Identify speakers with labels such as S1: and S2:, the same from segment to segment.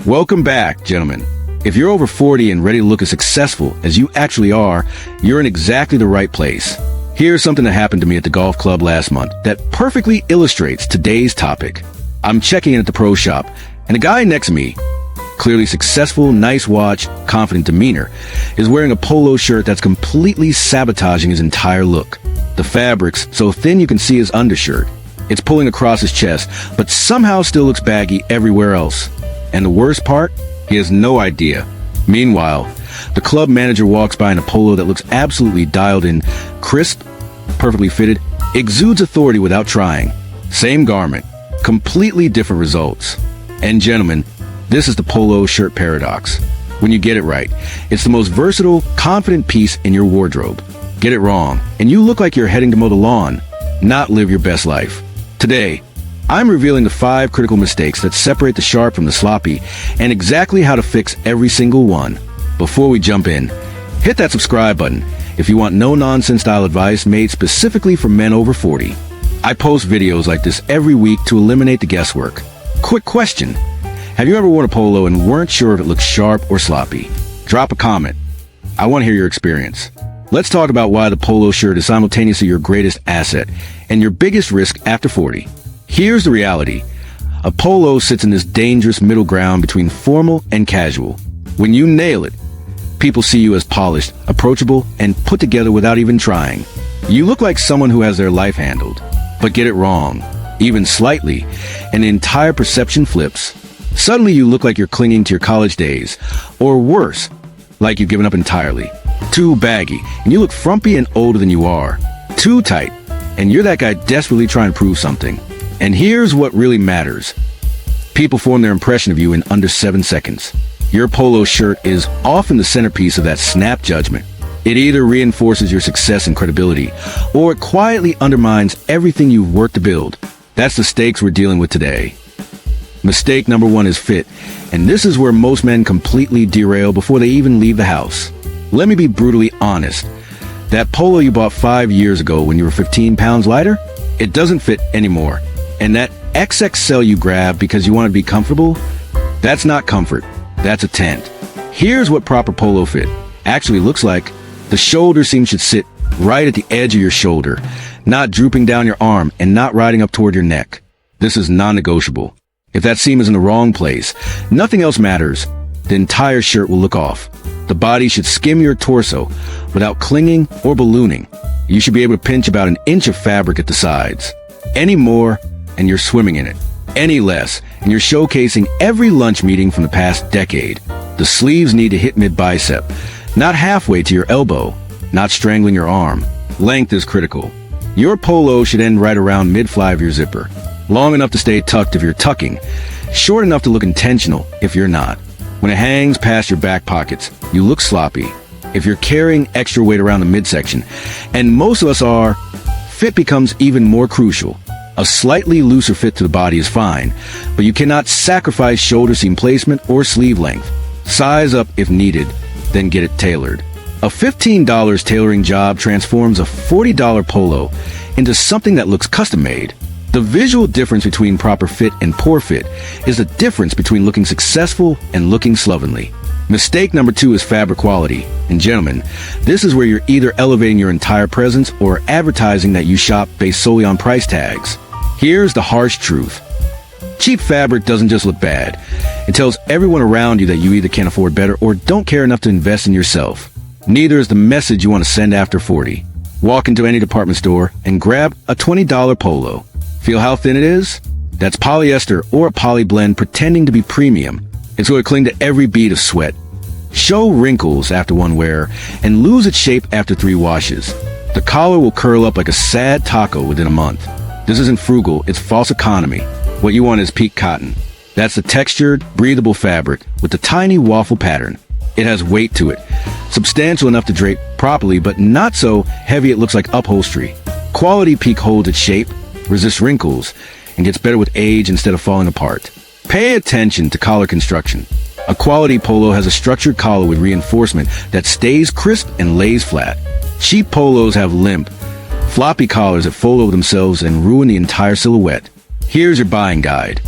S1: Welcome back, gentlemen. If you're over 40 and ready to look as successful as you actually are, you're in exactly the right place. Here's something that happened to me at the golf club last month that perfectly illustrates today's topic. I'm checking in at the pro shop, and a guy next to me, clearly successful, nice watch, confident demeanor, is wearing a polo shirt that's completely sabotaging his entire look. The fabric's so thin you can see his undershirt. It's pulling across his chest, but somehow still looks baggy everywhere else. And the worst part? He has no idea. Meanwhile, the club manager walks by in a polo that looks absolutely dialed in, crisp, perfectly fitted, exudes authority without trying. Same garment, completely different results. And gentlemen, this is the polo shirt paradox. When you get it right, it's the most versatile, confident piece in your wardrobe. Get it wrong, and you look like you're heading to mow the lawn, not live your best life. Today, I'm revealing the 5 critical mistakes that separate the sharp from the sloppy and exactly how to fix every single one. Before we jump in, hit that subscribe button if you want no-nonsense style advice made specifically for men over 40. I post videos like this every week to eliminate the guesswork. Quick question. Have you ever worn a polo and weren't sure if it looked sharp or sloppy? Drop a comment. I want to hear your experience. Let's talk about why the polo shirt is simultaneously your greatest asset and your biggest risk after 40. Here's the reality. A polo sits in this dangerous middle ground between formal and casual. When you nail it, people see you as polished, approachable, and put together without even trying. You look like someone who has their life handled. But get it wrong, even slightly, and the entire perception flips. Suddenly you look like you're clinging to your college days, or worse, like you've given up entirely. Too baggy, and you look frumpy and older than you are. Too tight, and you're that guy desperately trying to prove something. And here's what really matters. People form their impression of you in under 7 seconds. Your polo shirt is often the centerpiece of that snap judgment. It either reinforces your success and credibility, or it quietly undermines everything you've worked to build. That's the stakes we're dealing with today. Mistake number 1 is fit, and this is where most men completely derail before they even leave the house. Let me be brutally honest. That polo you bought 5 years ago when you were 15 pounds lighter, it doesn't fit anymore. And that XXL you grabbed because you want to be comfortable, that's not comfort, that's a tent. Here's what proper polo fit actually looks like. The shoulder seam should sit right at the edge of your shoulder, not drooping down your arm and not riding up toward your neck. This is non-negotiable. If that seam is in the wrong place, nothing else matters. The entire shirt will look off. The body should skim your torso without clinging or ballooning. You should be able to pinch about an inch of fabric at the sides. Any more, and you're swimming in it. Any less, and you're showcasing every lunch meeting from the past decade. The sleeves need to hit mid-bicep, not halfway to your elbow, not strangling your arm. Length is critical. Your polo should end right around mid-fly of your zipper. Long enough to stay tucked if you're tucking, short enough to look intentional if you're not. When it hangs past your back pockets, you look sloppy. If you're carrying extra weight around the midsection, and most of us are, fit becomes even more crucial. A slightly looser fit to the body is fine, but you cannot sacrifice shoulder seam placement or sleeve length. Size up if needed, then get it tailored. A $15 tailoring job transforms a $40 polo into something that looks custom-made. The visual difference between proper fit and poor fit is the difference between looking successful and looking slovenly. Mistake number 2 is fabric quality. And gentlemen, this is where you're either elevating your entire presence or advertising that you shop based solely on price tags. Here's the harsh truth. Cheap fabric doesn't just look bad. It tells everyone around you that you either can't afford better or don't care enough to invest in yourself. Neither is the message you want to send after 40. Walk into any department store and grab a $20 polo. Feel how thin it is? That's polyester or a poly blend pretending to be premium. It's going to cling to every bead of sweat, show wrinkles after one wear, and lose its shape after 3 washes. The collar will curl up like a sad taco within a month. This isn't frugal, it's false economy. What you want is peak cotton. That's the textured, breathable fabric with the tiny waffle pattern. It has weight to it, substantial enough to drape properly, but not so heavy it looks like upholstery. Quality peak holds its shape, resists wrinkles, and gets better with age instead of falling apart. Pay attention to collar construction. A quality polo has a structured collar with reinforcement that stays crisp and lays flat. Cheap polos have limp, floppy collars that fold over themselves and ruin the entire silhouette. Here's your buying guide.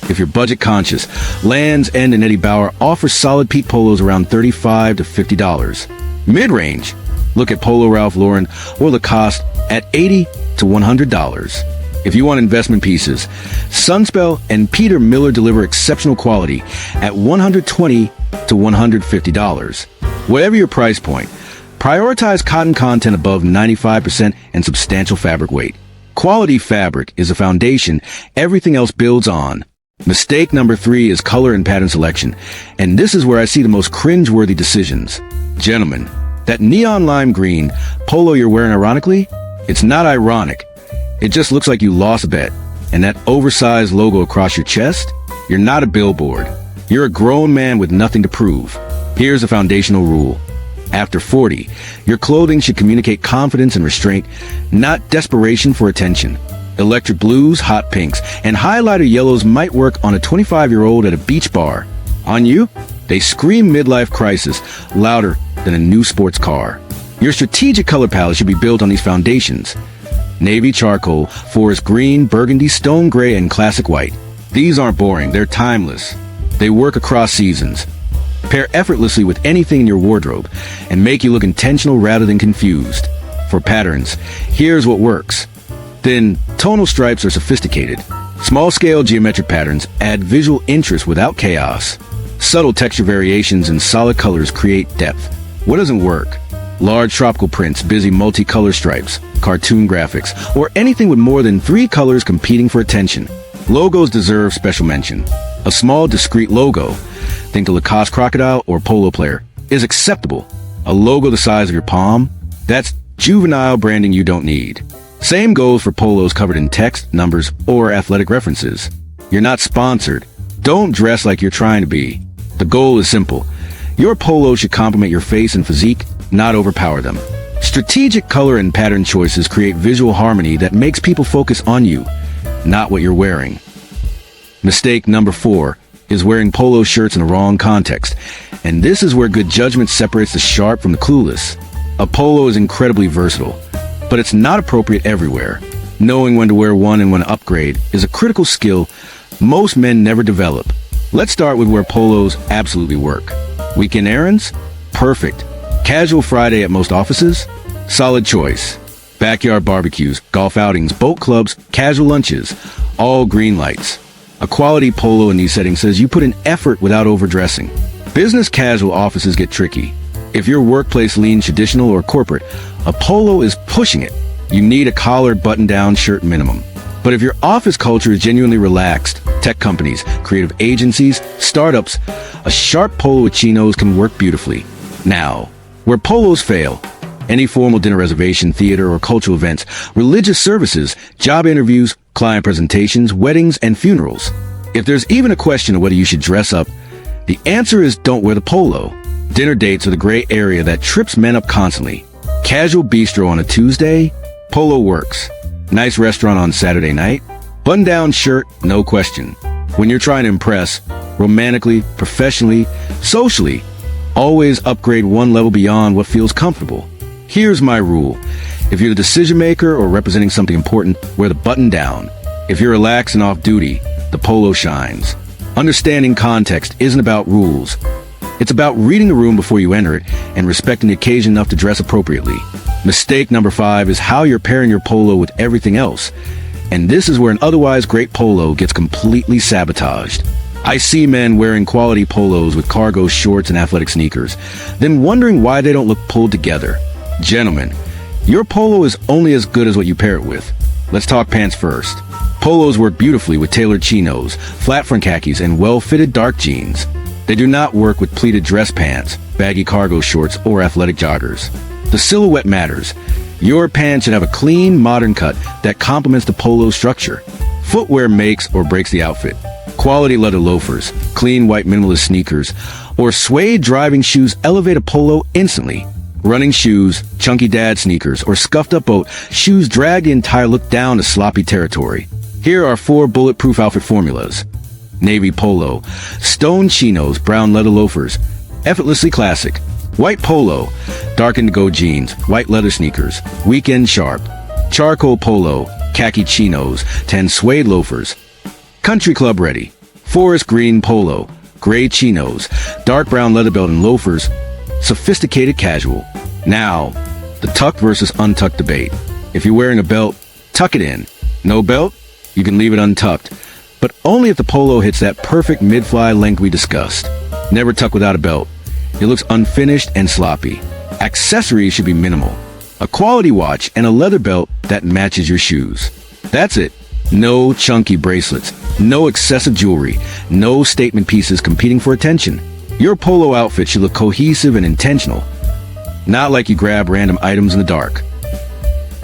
S1: If you're budget conscious, Land's End and Eddie Bauer offer solid peak polos around $35 to $50. Mid-range, look at Polo Ralph Lauren or Lacoste at $80 to $100. If you want investment pieces, Sunspell and Peter Miller deliver exceptional quality at $120 to $150. Whatever your price point, prioritize cotton content above 95% and substantial fabric weight. Quality fabric is a foundation everything else builds on. Mistake number 3 is color and pattern selection, and this is where I see the most cringe-worthy decisions. Gentlemen, that neon lime green polo you're wearing ironically, it's not ironic. It just looks like you lost a bet. And that oversized logo across your chest, you're not a billboard. You're a grown man with nothing to prove. Here's a foundational rule. After 40, your clothing should communicate confidence and restraint, not desperation for attention. Electric blues, hot pinks, and highlighter yellows might work on a 25-year-old at a beach bar. On you, they scream midlife crisis louder than a new sports car. Your strategic color palette should be built on these foundations. Navy charcoal, forest green, burgundy, stone gray, and classic white. These aren't boring, they're timeless. They work across seasons. Pair effortlessly with anything in your wardrobe and make you look intentional rather than confused. For patterns, here's what works. Thin, tonal stripes are sophisticated. Small-scale geometric patterns add visual interest without chaos. Subtle texture variations and solid colors create depth. What doesn't work? Large tropical prints, busy multicolor stripes, cartoon graphics, or anything with more than 3 colors competing for attention. Logos deserve special mention. A small, discreet logo, think a Lacoste crocodile or polo player, is acceptable. A logo the size of your palm, that's juvenile branding you don't need. Same goes for polos covered in text, numbers, or athletic references. You're not sponsored. Don't dress like you're trying to be. The goal is simple. Your polo should complement your face and physique, not overpower them. Strategic color and pattern choices create visual harmony that makes people focus on you, not what you're wearing. Mistake number 4 is wearing polo shirts in the wrong context, and this is where good judgment separates the sharp from the clueless. A polo is incredibly versatile, but it's not appropriate everywhere. Knowing when to wear one and when to upgrade is a critical skill most men never develop. Let's start with where polos absolutely work. Weekend errands? Perfect. Casual Friday at most offices? Solid choice. Backyard barbecues, golf outings, boat clubs, casual lunches, all green lights. A quality polo in these settings says you put in effort without overdressing. Business casual offices get tricky. If your workplace leans traditional or corporate, a polo is pushing it. You need a collared button-down shirt minimum. But if your office culture is genuinely relaxed, tech companies, creative agencies, startups, a sharp polo with chinos can work beautifully. Now, where polos fail, any formal dinner reservation, theater or cultural events, religious services, job interviews, client presentations, weddings, and funerals. If there's even a question of whether you should dress up, the answer is don't wear the polo. Dinner dates are the gray area that trips men up constantly. Casual bistro on a Tuesday, polo works. Nice restaurant on Saturday night, button-down shirt, no question. When you're trying to impress, romantically, professionally, socially, always upgrade one level beyond what feels comfortable. Here's my rule. If you're the decision maker or representing something important, wear the button down. If you're relaxed and off duty, the polo shines. Understanding context isn't about rules. It's about reading the room before you enter it and respecting the occasion enough to dress appropriately. Mistake number 5 is how you're pairing your polo with everything else. And this is where an otherwise great polo gets completely sabotaged. I see men wearing quality polos with cargo shorts and athletic sneakers, then wondering why they don't look pulled together. Gentlemen, your polo is only as good as what you pair it with. Let's talk pants first. Polos work beautifully with tailored chinos, flat front khakis, and well-fitted dark jeans. They do not work with pleated dress pants, baggy cargo shorts, or athletic joggers. The silhouette matters. Your pants should have a clean, modern cut that complements the polo structure. Footwear makes or breaks the outfit. Quality leather loafers, clean white minimalist sneakers, or suede driving shoes elevate a polo instantly. Running shoes, chunky dad sneakers, or scuffed-up boat shoes drag the entire look down to sloppy territory. Here are 4 bulletproof outfit formulas. Navy polo, stone chinos, brown leather loafers, effortlessly classic. White polo, dark indigo jeans, white leather sneakers, weekend sharp. Charcoal polo, khaki chinos, tan suede loafers. Country club ready. Forest green polo, gray chinos, dark brown leather belt and loafers, sophisticated casual. Now, the tucked versus untucked debate. If you're wearing a belt, tuck it in. No belt? You can leave it untucked. But only if the polo hits that perfect mid-fly length we discussed. Never tuck without a belt. It looks unfinished and sloppy. Accessories should be minimal. A quality watch and a leather belt that matches your shoes. That's it. No chunky bracelets. No excessive jewelry. No statement pieces competing for attention. Your polo outfit should look cohesive and intentional. Not like you grab random items in the dark.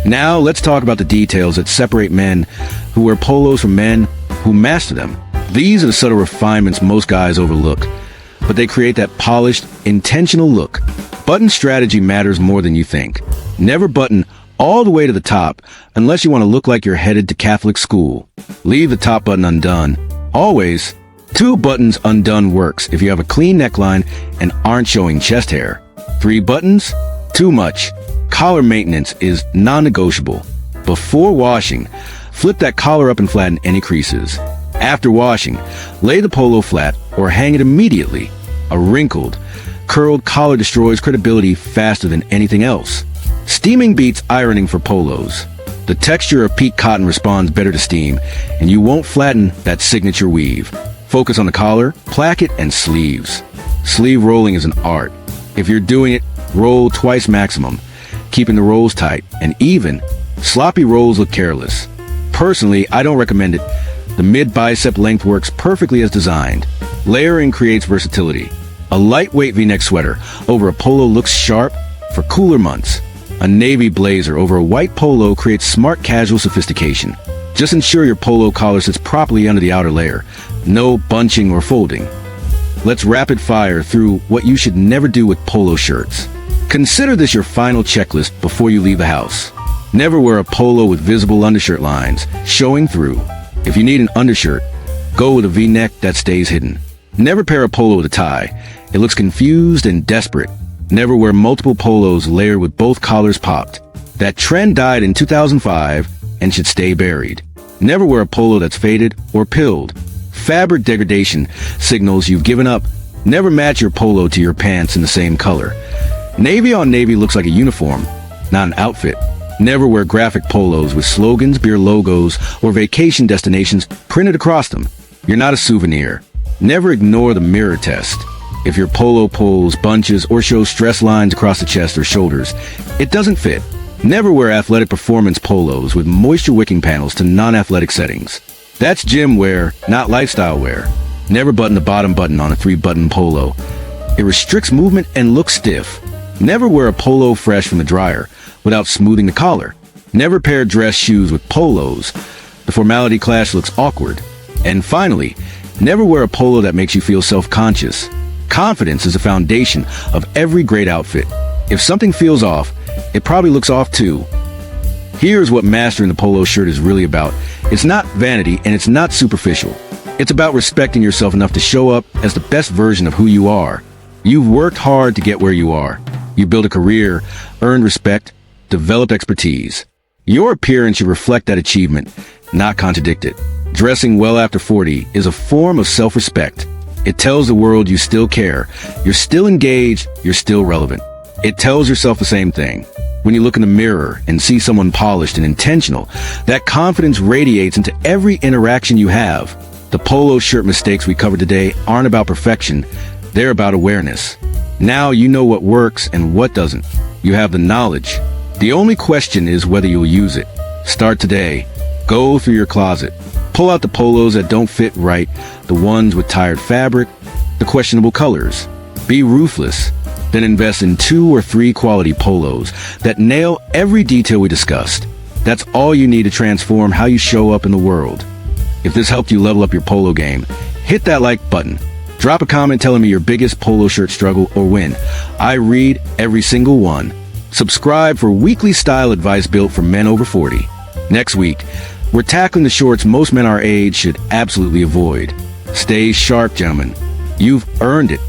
S1: Now, let's talk about the details that separate men who wear polos from men who master them. These are the subtle refinements most guys overlook, but they create that polished, intentional look. Button strategy matters more than you think. Never button all the way to the top unless you want to look like you're headed to Catholic school. Leave the top button undone. Always. 2 buttons undone works if you have a clean neckline and aren't showing chest hair. 3 buttons? Too much. Collar maintenance is non-negotiable. Before washing, flip that collar up and flatten any creases. After washing, lay the polo flat or hang it immediately. A wrinkled, curled collar destroys credibility faster than anything else. Steaming beats ironing for polos. The texture of peak cotton responds better to steam, and you won't flatten that signature weave. Focus on the collar, placket, and sleeves. Sleeve rolling is an art. If you're doing it, roll twice maximum, keeping the rolls tight and even. Sloppy rolls look careless. Personally, I don't recommend it. The mid-bicep length works perfectly as designed. Layering creates versatility. A lightweight V-neck sweater over a polo looks sharp for cooler months. A navy blazer over a white polo creates smart casual sophistication. Just ensure your polo collar sits properly under the outer layer. No bunching or folding. Let's rapid fire through what you should never do with polo shirts. Consider this your final checklist before you leave the house. Never wear a polo with visible undershirt lines showing through. If you need an undershirt, go with a V-neck that stays hidden. Never pair a polo with a tie. It looks confused and desperate. Never wear multiple polos layered with both collars popped. That trend died in 2005 and should stay buried. Never wear a polo that's faded or pilled. Fabric degradation signals you've given up. Never match your polo to your pants in the same color. Navy on navy looks like a uniform, not an outfit. Never wear graphic polos with slogans, beer logos, or vacation destinations printed across them. You're not a souvenir. Never ignore the mirror test. If your polo pulls, bunches, or shows stress lines across the chest or shoulders, it doesn't fit. Never wear athletic performance polos with moisture-wicking panels to non-athletic settings. That's gym wear, not lifestyle wear. Never button the bottom button on a 3-button polo. It restricts movement and looks stiff. Never wear a polo fresh from the dryer without smoothing the collar. Never pair dress shoes with polos. The formality clash looks awkward. And finally, never wear a polo that makes you feel self-conscious. Confidence is the foundation of every great outfit. If something feels off, it probably looks off too. Here's what mastering the polo shirt is really about. It's not vanity and it's not superficial. It's about respecting yourself enough to show up as the best version of who you are. You've worked hard to get where you are. You built a career, earned respect, developed expertise. Your appearance should reflect that achievement, not contradict it. Dressing well after 40 is a form of self-respect. It tells the world you still care, you're still engaged, you're still relevant. It tells yourself the same thing. When you look in the mirror and see someone polished and intentional, that confidence radiates into every interaction you have. The polo shirt mistakes we covered today aren't about perfection, they're about awareness. Now you know what works and what doesn't. You have the knowledge. The only question is whether you'll use it. Start today. Go through your closet. Pull out the polos that don't fit right, the ones with tired fabric, the questionable colors. Be ruthless. Then invest in 2 or 3 quality polos that nail every detail we discussed. That's all you need to transform how you show up in the world. If this helped you level up your polo game, hit that like button. Drop a comment telling me your biggest polo shirt struggle or win. I read every single one. Subscribe for weekly style advice built for men over 40. Next week, we're tackling the shorts most men our age should absolutely avoid. Stay sharp, gentlemen. You've earned it.